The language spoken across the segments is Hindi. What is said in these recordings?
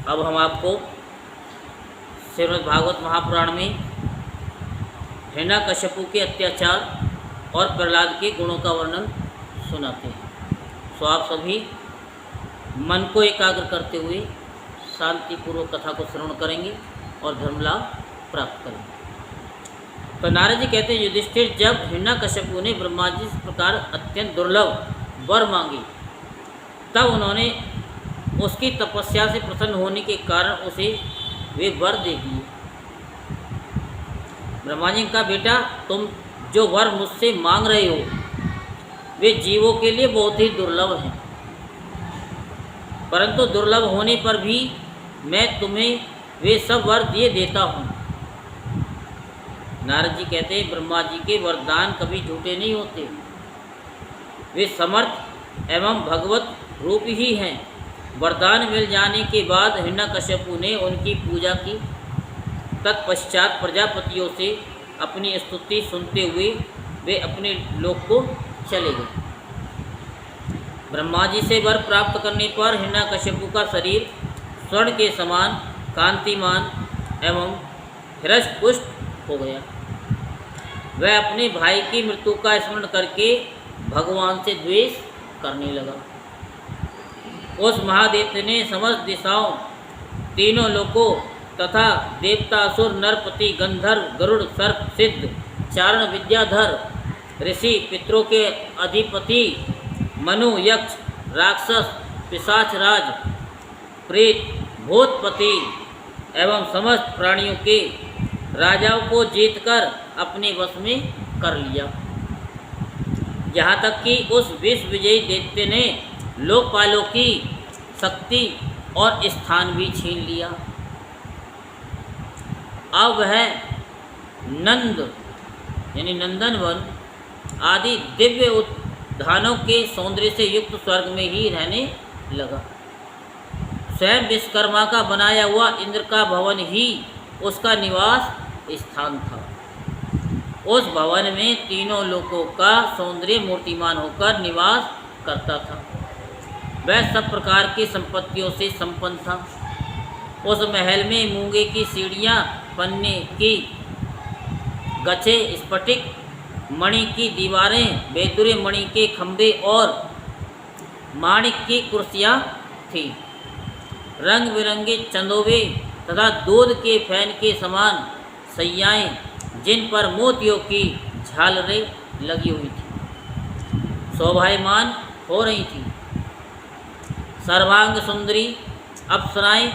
अब हम आपको श्रीमद् भागवत महापुराण में हिरण्यकश्यपु के अत्याचार और प्रहलाद के गुणों का वर्णन सुनाते हैं। सो आप सभी मन को एकाग्र करते हुए शांतिपूर्वक कथा को श्रवण करेंगे और धर्म लाभ प्राप्त करेंगे। तो नारद जी कहते हैं, युधिष्ठिर, जब हिरण्यकश्यपु ने ब्रह्मा जी इस प्रकार अत्यंत दुर्लभ वर मांगी, तब उन्होंने उसकी तपस्या से प्रसन्न होने के कारण उसे वे वर दे दिए। ब्रह्मा जी का बेटा, तुम जो वर मुझसे मांग रहे हो वे जीवों के लिए बहुत ही दुर्लभ हैं, परंतु दुर्लभ होने पर भी मैं तुम्हें वे सब वर दिए देता हूँ। नारद जी कहते हैं, ब्रह्मा जी के वरदान कभी झूठे नहीं होते, वे समर्थ एवं भगवत रूप ही हैं। वरदान मिल जाने के बाद हिरण्यकश्यपु ने उनकी पूजा की। तत्पश्चात प्रजापतियों से अपनी स्तुति सुनते हुए वे अपने लोक को चले गए। ब्रह्मा जी से वर प्राप्त करने पर हिरण्यकश्यपु का शरीर स्वर्ण के समान कांतिमान एवं हृष्ट-पुष्ट हो गया। वह अपने भाई की मृत्यु का स्मरण करके भगवान से द्वेष करने लगा। उस महादेव ने समस्त दिशाओं, तीनों लोकों तथा देवता, असुर, नरपति, गंधर्व, गरुड़, सर्प, सिद्ध, चारण, विद्याधर, ऋषि, पितरों के अधिपति, मनु, यक्ष, राक्षस, पिशाचराज, प्रेत, भूतपति एवं समस्त प्राणियों के राजाओं को जीतकर अपने वश में कर लिया। यहाँ तक कि उस विश्व विजयी दैत्य ने लोकपालों की शक्ति और स्थान भी छीन लिया। अब वह नंद यानी नंदनवन आदि दिव्य उद्यानों के सौंदर्य से युक्त स्वर्ग में ही रहने लगा। स्वयं विश्वकर्मा का बनाया हुआ इंद्र का भवन ही उसका निवास स्थान था। उस भवन में तीनों लोकों का सौंदर्य मूर्तिमान होकर निवास करता था। वह सब प्रकार की संपत्तियों से संपन्न था। उस महल में मूंगे की सीढ़ियाँ, पन्ने की गच्छे, स्फटिक मणि की दीवारें, बेदुरे मणि के खंभे और माणिक की कुर्सियाँ थीं। रंग बिरंगे चंदोबे तथा दूध के फैन के समान सैयाएँ, जिन पर मोतियों की झालरें लगी हुई थी, शोभायमान हो रही थी। सर्वांग सुंदरी अप्सराएं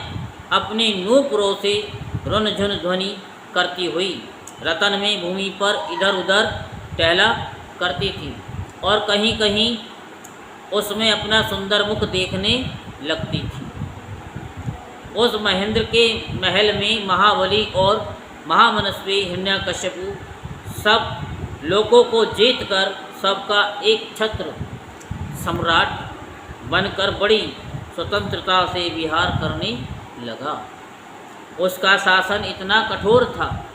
अपने नूपुरों से रुनझुन ध्वनि करती हुई रतन में भूमि पर इधर उधर टहला करती थी और कहीं कहीं उसमें अपना सुंदर मुख देखने लगती थी। उस महेंद्र के महल में महाबली और महामनस्वी हिरण्यकश्यपु सब लोगों को जीतकर सबका एक छत्र सम्राट बनकर बड़ी स्वतंत्रता से विहार करने लगा। उसका शासन इतना कठोर था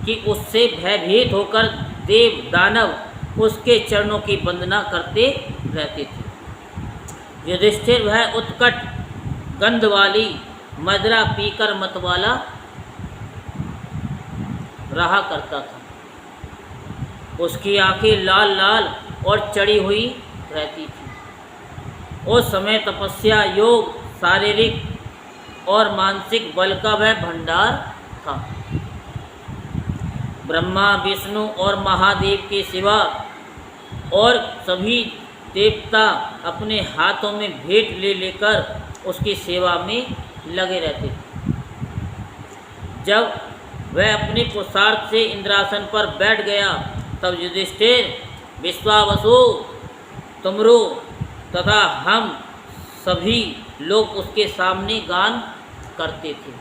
कि उससे भयभीत होकर देव दानव उसके चरणों की वंदना करते रहते थे। युधिष्ठिर वह उत्कट गंध वाली मदिरा पीकर मतवाला रहा करता था। उसकी आंखें लाल लाल और चढ़ी हुई रहती थी। उस समय तपस्या, योग, शारीरिक और मानसिक बल का वह भंडार था। ब्रह्मा, विष्णु और महादेव के सिवा और सभी देवता अपने हाथों में भेंट ले लेकर उसकी सेवा में लगे रहते थे। जब वह अपने पुरुषार्थ से इंद्रासन पर बैठ गया, तब युधिष्ठिर, विश्वावसु, तुमरो तथा हम सभी लोग उसके सामने गान करते थे।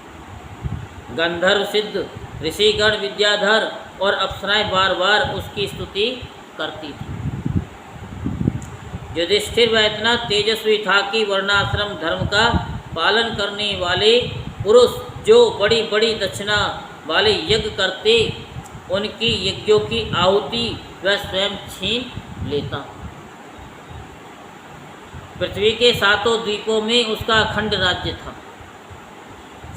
गंधर्व, सिद्ध, ऋषिगण, विद्याधर और अप्सराएं बार बार उसकी स्तुति करती थी। युधिष्ठिर वह इतना तेजस्वी था कि वर्णाश्रम धर्म का पालन करने वाले पुरुष जो बड़ी बड़ी दक्षिणा वाले यज्ञ करते, उनकी यज्ञों की आहुति वह स्वयं छीन लेता। पृथ्वी के सातों द्वीपों में उसका अखंड राज्य था।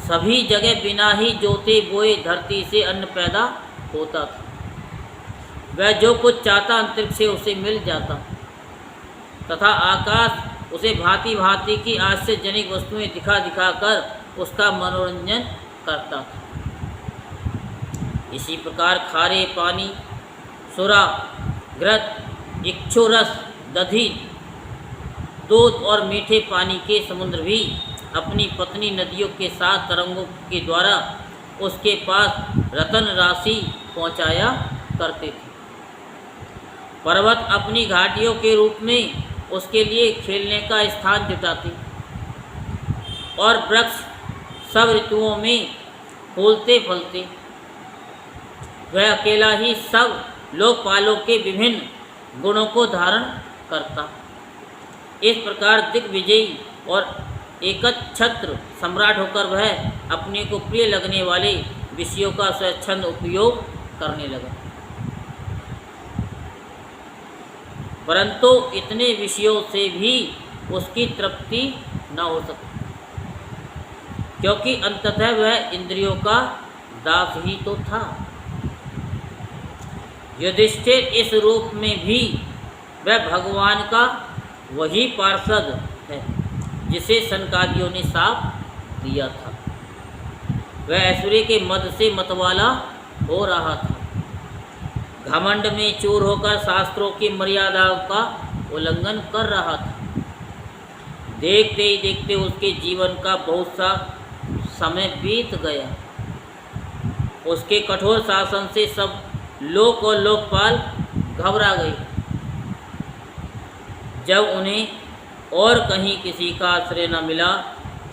सभी जगह बिना ही जोते बोए धरती से अन्न पैदा होता था। वह जो कुछ चाहता अंतरिक्ष से उसे मिल जाता तथा आकाश उसे भांति भांति की आश्चर्यजनक वस्तुएं दिखा दिखा कर उसका मनोरंजन करता था। इसी प्रकार खारे पानी, सुरा, घृत, इक्षुरस, दधि, दूध और मीठे पानी के समुद्र भी अपनी पत्नी नदियों के साथ तरंगों के द्वारा उसके पास रतन राशि पहुंचाया करते थे। पर्वत अपनी घाटियों के रूप में उसके लिए खेलने का स्थान जुटाते और वृक्ष सब ऋतुओं में फूलते फलते। वह अकेला ही सब लोकपालों के विभिन्न गुणों को धारण करता। इस प्रकार दिग्विजयी और एकछत्र सम्राट होकर वह अपने को प्रिय लगने वाले विषयों का स्वच्छंद उपयोग करने लगा। परंतु इतने विषयों से भी उसकी तृप्ति न हो सकी, क्योंकि अंततः वह इंद्रियों का दास ही तो था। युधिष्ठिर इस रूप में भी वह भगवान का वही पार्षद है जिसे सनकादियों ने शाप दिया था। वह ऐश्वर्य के मद से मतवाला हो रहा था, घमंड में चूर होकर शास्त्रों की मर्यादाओं का उल्लंघन कर रहा था। देखते ही देखते उसके जीवन का बहुत सा समय बीत गया। उसके कठोर शासन से सब लोक और लोकपाल घबरा गए। जब उन्हें और कहीं किसी का आश्रय न मिला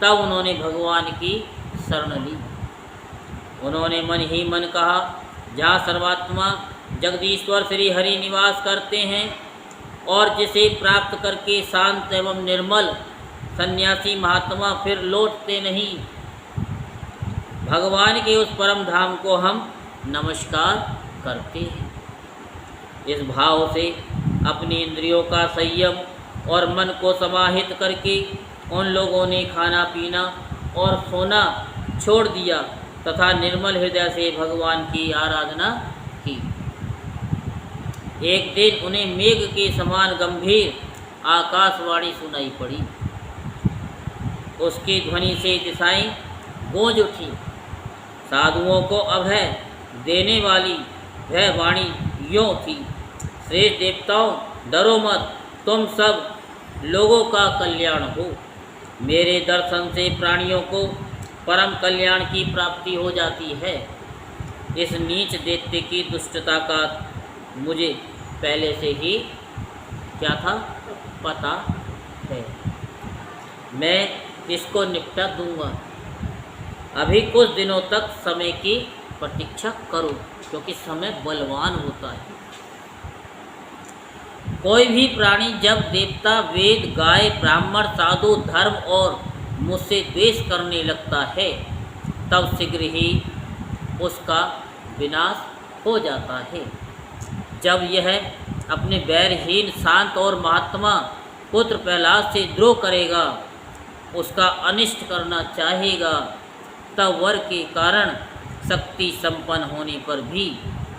तब उन्होंने भगवान की शरण ली। उन्होंने मन ही मन कहा, जहाँ सर्वात्मा जगदीश्वर श्री हरि निवास करते हैं और जिसे प्राप्त करके शांत एवं निर्मल सन्यासी महात्मा फिर लौटते नहीं, भगवान के उस परम धाम को हम नमस्कार करते हैं। इस भाव से अपनी इंद्रियों का संयम और मन को समाहित करके उन लोगों ने खाना पीना और सोना छोड़ दिया तथा निर्मल हृदय से भगवान की आराधना की। एक दिन उन्हें मेघ के समान गंभीर आकाशवाणी सुनाई पड़ी। उसकी ध्वनि से दिशाएं गूंज उठी। साधुओं को अभय देने वाली वह वाणी यूँ थी, श्रेष्ठ देवताओं, डरो मत, तुम सब लोगों का कल्याण हो। मेरे दर्शन से प्राणियों को परम कल्याण की प्राप्ति हो जाती है। इस नीच दैत्य की दुष्टता का मुझे पहले से ही क्या था, पता है। मैं इसको निपटा दूंगा। अभी कुछ दिनों तक समय की प्रतीक्षा करो, क्योंकि समय बलवान होता है। कोई भी प्राणी जब देवता, वेद, गाय, ब्राह्मण, साधु, धर्म और मुझसे द्वेष करने लगता है तब शीघ्र ही उसका विनाश हो जाता है। जब यह अपने बैरहीन, शांत और महात्मा पुत्र प्रहलाद से द्रोह करेगा, उसका अनिष्ट करना चाहेगा, तब वर के कारण शक्ति संपन्न होने पर भी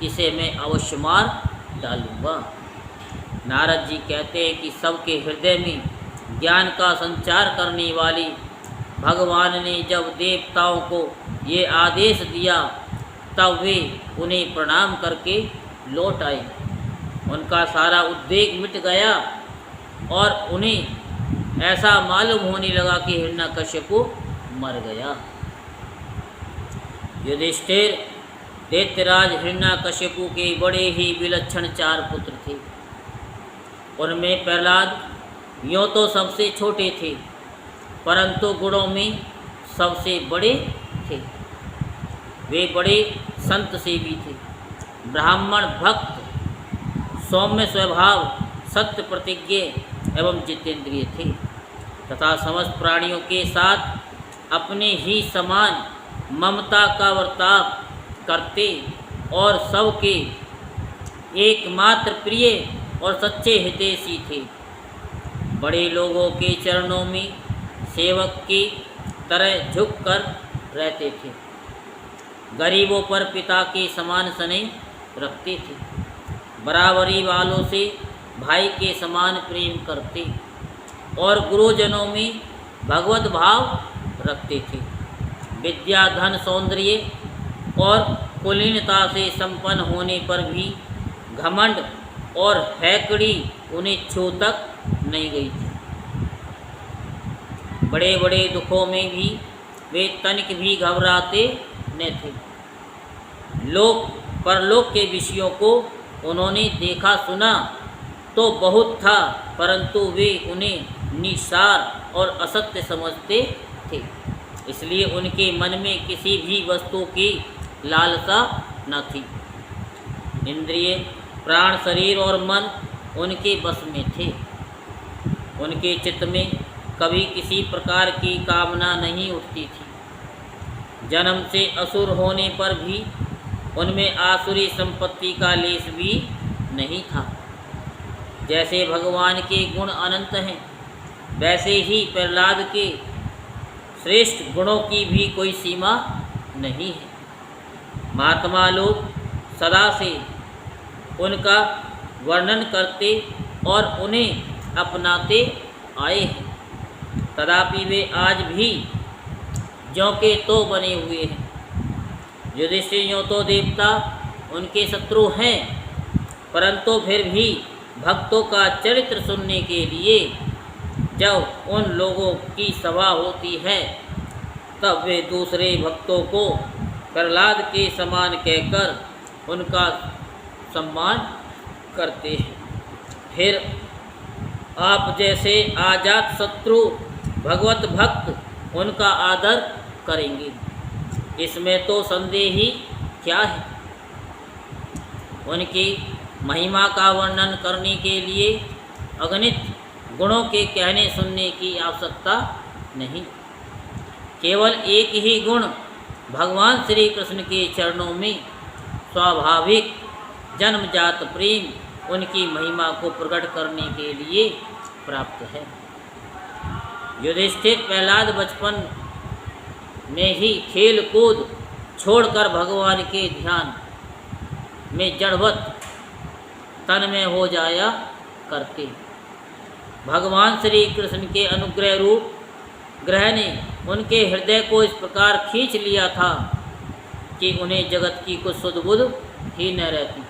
इसे मैं अवश्य मार डालूंगा। नारद जी कहते हैं कि सबके हृदय में ज्ञान का संचार करने वाली भगवान ने जब देवताओं को ये आदेश दिया तब वे उन्हें प्रणाम करके लौट आए। उनका सारा उद्वेग मिट गया और उन्हें ऐसा मालूम होने लगा कि हिरण्यकश्यपु मर गया। युधिष्ठिर, दैत्यराज हिरण्यकश्यपु के बड़े ही विलक्षण 4 पुत्र थे। उनमें प्रहलाद यों तो सबसे छोटे थे, परंतु गुणों में सबसे बड़े थे। वे बड़े संत सेवी थे, ब्राह्मण भक्त, सौम्य स्वभाव, सत्य प्रतिज्ञ एवं जितेंद्रिय थे तथा समस्त प्राणियों के साथ अपने ही समान ममता का वर्ताव करते और सबके एकमात्र प्रिय और सच्चे हितैषी थे। बड़े लोगों के चरणों में सेवक की तरह झुककर रहते थे। गरीबों पर पिता के समान स्नेह रखते थे। बराबरी वालों से भाई के समान प्रेम करते और गुरुजनों में भगवत भाव रखते थे। विद्या, धन, सौंदर्य और कुलीनता से संपन्न होने पर भी घमंड और हैकड़ी उन्हें छू तक नहीं गई थी। बड़े बड़े दुखों में भी वे तनिक भी घबराते न थे। लोक परलोक के विषयों को उन्होंने देखा सुना तो बहुत था, परंतु वे उन्हें निसार और असत्य समझते थे। इसलिए उनके मन में किसी भी वस्तु की लालसा न थी। इंद्रिय, प्राण, शरीर और मन उनके बस में थे। उनके चित्त में कभी किसी प्रकार की कामना नहीं उठती थी। जन्म से असुर होने पर भी उनमें आसुरी संपत्ति का लेश भी नहीं था। जैसे भगवान के गुण अनंत हैं, वैसे ही प्रहलाद के श्रेष्ठ गुणों की भी कोई सीमा नहीं है। महात्मा लोग सदा से उनका वर्णन करते और उन्हें अपनाते आए हैं। तथापि वे आज भी ज्यों के तो बने हुए हैं। युधिष्ठिर यों तो देवता उनके शत्रु हैं, परंतु फिर भी भक्तों का चरित्र सुनने के लिए जब उन लोगों की सभा होती है तब वे दूसरे भक्तों को प्रहलाद के समान कहकर उनका सम्मान करते हैं। फिर आप जैसे आजाद शत्रु भगवत भक्त उनका आदर करेंगे, इसमें तो संदेह ही क्या है। उनकी महिमा का वर्णन करने के लिए अगणित गुणों के कहने सुनने की आवश्यकता नहीं। केवल एक ही गुण भगवान श्री कृष्ण के चरणों में स्वाभाविक जन्मजात प्रेम उनकी महिमा को प्रकट करने के लिए प्राप्त है। युधिष्ठिर प्रहलाद बचपन में ही खेल कूद छोड़कर भगवान के ध्यान में जड़वत तन में हो जाया करते। भगवान श्री कृष्ण के अनुग्रह रूप ग्रह ने उनके हृदय को इस प्रकार खींच लिया था कि उन्हें जगत की कुछ सुध बुध ही न रहती।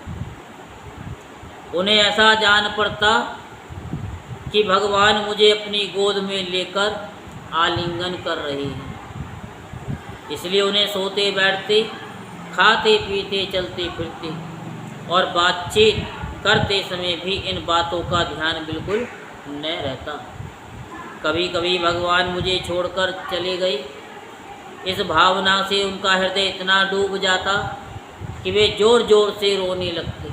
उन्हें ऐसा जान पड़ता कि भगवान मुझे अपनी गोद में लेकर आलिंगन कर रहे हैं। इसलिए उन्हें सोते बैठते, खाते पीते, चलते फिरते और बातचीत करते समय भी इन बातों का ध्यान बिल्कुल न रहता। कभी कभी भगवान मुझे छोड़कर चले गए, इस भावना से उनका हृदय इतना डूब जाता कि वे जोर जोर से रोने लगते।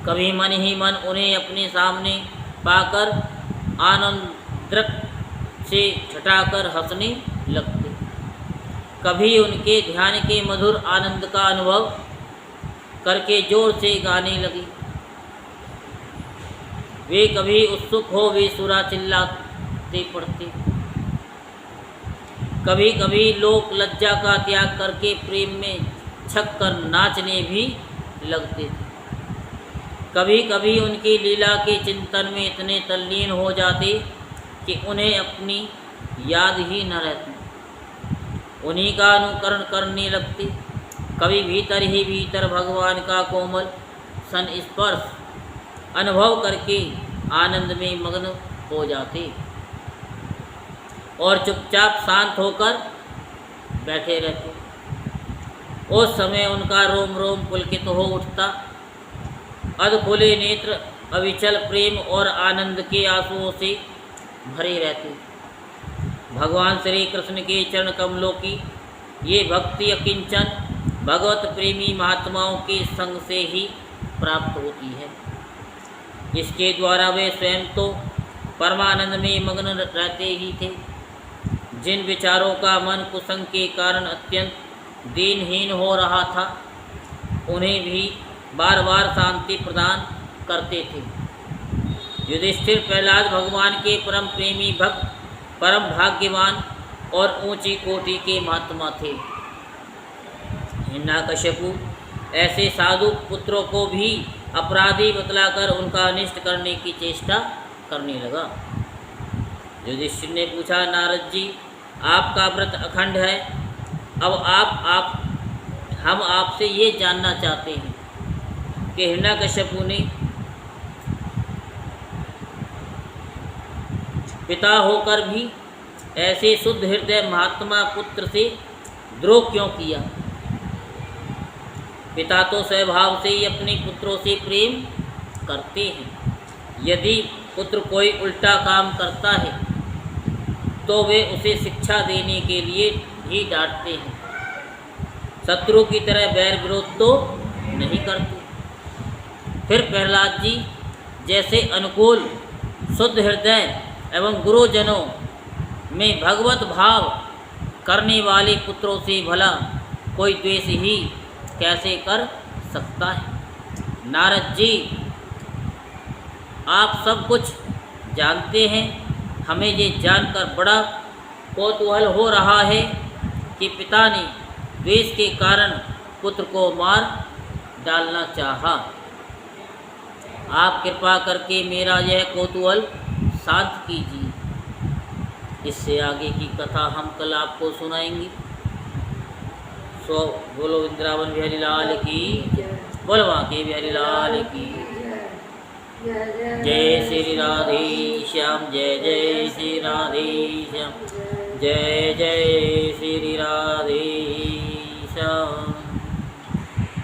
कभी मन ही मन उन्हें अपने सामने पाकर आनंद से छटाकर हंसने लगते। कभी उनके ध्यान के मधुर आनंद का अनुभव करके जोर से गाने लगे। वे कभी उत्सुक हो वे सुरा चिल्लाते पड़ते। कभी कभी लोक लज्जा का त्याग करके प्रेम में छककर नाचने भी लगते थे। कभी कभी उनकी लीला के चिंतन में इतने तल्लीन हो जाते कि उन्हें अपनी याद ही न रहती, उन्हीं का अनुकरण करने लगते। कभी भीतर ही भीतर भगवान का कोमल संस्पर्श अनुभव करके आनंद में मग्न हो जाते और चुपचाप शांत होकर बैठे रहते। उस समय उनका रोम रोम पुलकित हो उठता। अधखुले नेत्र अविचल प्रेम और आनंद के आंसुओं से भरे रहते। भगवान श्री कृष्ण के चरण कमलों की ये भक्ति अकिंचन भगवत प्रेमी महात्माओं के संग से ही प्राप्त होती है। इसके द्वारा वे स्वयं तो परमानंद में मग्न रहते ही थे। जिन विचारों का मन कुसंग के कारण अत्यंत दीनहीन हो रहा था, उन्हें भी बार बार शांति प्रदान करते थे। युधिष्ठिर प्रहलाद भगवान के परम प्रेमी भक्त, परम भाग्यवान और ऊंची कोटि के महात्मा थे। हिरण्यकश्यपु ऐसे साधु पुत्रों को भी अपराधी बतलाकर उनका अनिष्ट करने की चेष्टा करने लगा। युधिष्ठिर ने पूछा, नारद जी, आपका व्रत अखंड है। अब हम आपसे ये जानना चाहते हैं कि हिरण्यकश्यपु ने पिता होकर भी ऐसे शुद्ध हृदय महात्मा पुत्र से द्रोह क्यों किया? पिता तो स्वभाव से ही अपने पुत्रों से प्रेम करते हैं। यदि पुत्र कोई उल्टा काम करता है तो वे उसे शिक्षा देने के लिए ही डांटते हैं, शत्रु की तरह बैर विरोध तो नहीं करते। फिर प्रहलाद जी जैसे अनुकूल शुद्ध हृदय एवं गुरुजनों में भगवत भाव करने वाले पुत्रों से भला कोई द्वेष ही कैसे कर सकता है? नारद जी, आप सब कुछ जानते हैं। हमें ये जानकर बड़ा कौतूहल हो रहा है कि पिता ने द्वेष के कारण पुत्र को मार डालना चाहा। आप कृपा करके मेरा यह कौतूहल शांत कीजिए। इससे आगे की कथा हम कल आपको सुनाएंगे। सो बोलो वृंदावन बिहारी लाल की, बोलो बांके बिहारी लाल की। जय श्री राधे श्याम, जय जय श्री राधे श्याम, जय जय श्री राधे श्याम।